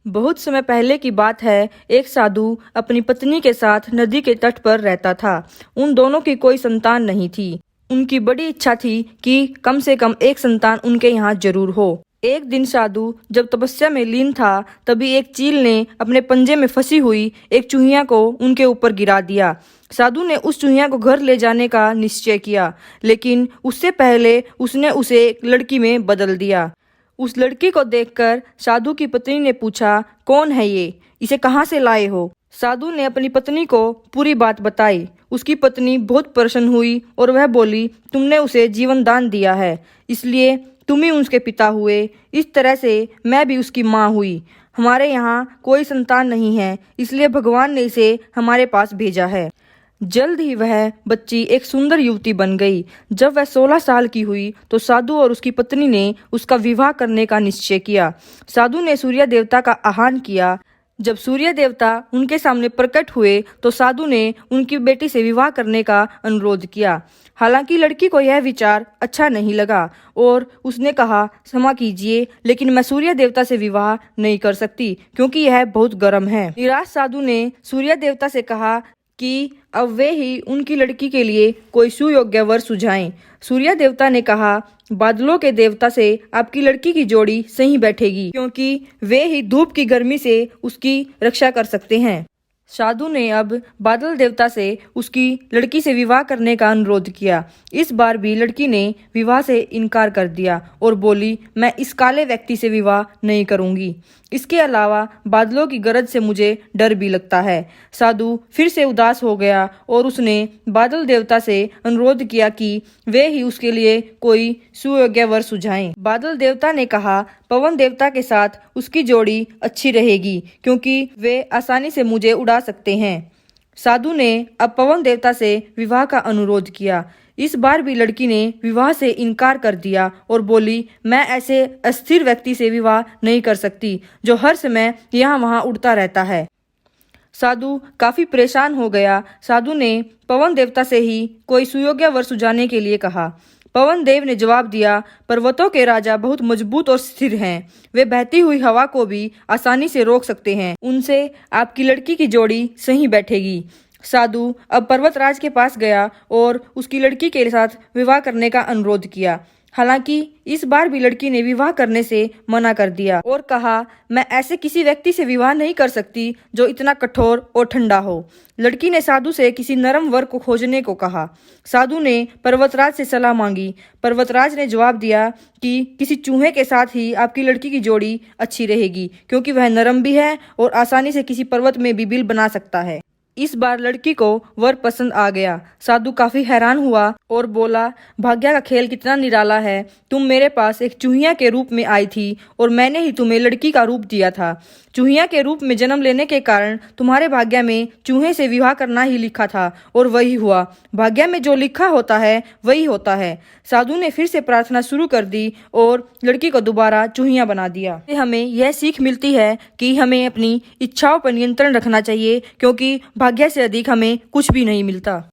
बहुत समय पहले की बात है। एक साधु अपनी पत्नी के साथ नदी के तट पर रहता था। उन दोनों की कोई संतान नहीं थी। उनकी बड़ी इच्छा थी कि कम से कम एक संतान उनके यहाँ जरूर हो। एक दिन साधु जब तपस्या में लीन था, तभी एक चील ने अपने पंजे में फंसी हुई एक चूहिया को उनके ऊपर गिरा दिया। साधु ने उस चूहिया को घर ले जाने का निश्चय किया, लेकिन उससे पहले उसने उसे एक लड़की में बदल दिया। उस लड़की को देखकर साधु की पत्नी ने पूछा, कौन है ये? इसे कहाँ से लाए हो? साधु ने अपनी पत्नी को पूरी बात बताई। उसकी पत्नी बहुत प्रसन्न हुई और वह बोली, तुमने उसे जीवन दान दिया है, इसलिए तुम ही उसके पिता हुए। इस तरह से मैं भी उसकी माँ हुई। हमारे यहाँ कोई संतान नहीं है, इसलिए भगवान ने इसे हमारे पास भेजा है। जल्द ही वह बच्ची एक सुंदर युवती बन गई। जब वह 16 साल की हुई तो साधु और उसकी पत्नी ने उसका विवाह करने का निश्चय किया। साधु ने सूर्य देवता का आह्वान किया। जब सूर्य देवता उनके सामने प्रकट हुए तो साधु ने उनकी बेटी से विवाह करने का अनुरोध किया। हालांकि लड़की को यह विचार अच्छा नहीं लगा और उसने कहा, क्षमा कीजिए, लेकिन मैं सूर्य देवता से विवाह नहीं कर सकती क्योंकि यह बहुत गर्म है। निराश साधु ने सूर्य देवता से कहा कि अब वे ही उनकी लड़की के लिए कोई सुयोग्य वर सुझाएं। सूर्य देवता ने कहा, बादलों के देवता से आपकी लड़की की जोड़ी सही बैठेगी, क्योंकि वे ही धूप की गर्मी से उसकी रक्षा कर सकते हैं। साधु ने अब बादल देवता से उसकी लड़की से विवाह करने का अनुरोध किया। इस बार भी लड़की ने विवाह से इनकार कर दिया और बोली, मैं इस काले व्यक्ति से विवाह नहीं करूंगी। इसके अलावा बादलों की गरज से मुझे डर भी लगता है। साधु फिर से उदास हो गया और उसने बादल देवता से अनुरोध किया कि वे ही उसके लिए कोई सुयोग्य वर सुझाएं। बादल देवता ने कहा, पवन देवता के साथ उसकी जोड़ी अच्छी रहेगी, क्योंकि वे आसानी से मुझे उड़ा सकते हैं। साधु ने अब पवन देवता से विवाह का अनुरोध किया। इस बार भी लड़की ने विवाह से इनकार कर दिया और बोली, मैं ऐसे अस्थिर व्यक्ति से विवाह नहीं कर सकती जो हर समय यहाँ वहाँ उड़ता रहता है। साधु काफी परेशान हो गया। साधु ने पवन देवता से ही कोई सुयोग्य वर सुझाने के लिए कहा। पवन देव ने जवाब दिया, पर्वतों के राजा बहुत मजबूत और स्थिर हैं। वे बहती हुई हवा को भी आसानी से रोक सकते हैं। उनसे आपकी लड़की की जोड़ी सही बैठेगी। साधु अब पर्वतराज के पास गया और उसकी लड़की के साथ विवाह करने का अनुरोध किया। हालांकि इस बार भी लड़की ने विवाह करने से मना कर दिया और कहा, मैं ऐसे किसी व्यक्ति से विवाह नहीं कर सकती जो इतना कठोर और ठंडा हो। लड़की ने साधु से किसी नरम वर को खोजने को कहा। साधु ने पर्वतराज से सलाह मांगी। पर्वतराज ने जवाब दिया कि किसी चूहे के साथ ही आपकी लड़की की जोड़ी अच्छी रहेगी, क्योंकि वह नरम भी है और आसानी से किसी पर्वत में भी बिल बना सकता है। इस बार लड़की को वर पसंद आ गया। साधु काफी हैरान हुआ और बोला, भाग्य का खेल कितना निराला है। तुम मेरे पास एक चूहिया के रूप में आई थी और मैंने ही तुम्हें लड़की का रूप दिया था। चूहिया के रूप में जन्म लेने के कारण तुम्हारे भाग्य में चूहे से विवाह करना ही लिखा था और वही हुआ। भाग्य में जो लिखा होता है वही होता है। साधु ने फिर से प्रार्थना शुरू कर दी और लड़की को दोबारा चूहिया बना दिया। हमें यह सीख मिलती है कि हमें अपनी इच्छाओं पर नियंत्रण रखना चाहिए, क्योंकि भाग्य से अधिक हमें कुछ भी नहीं मिलता।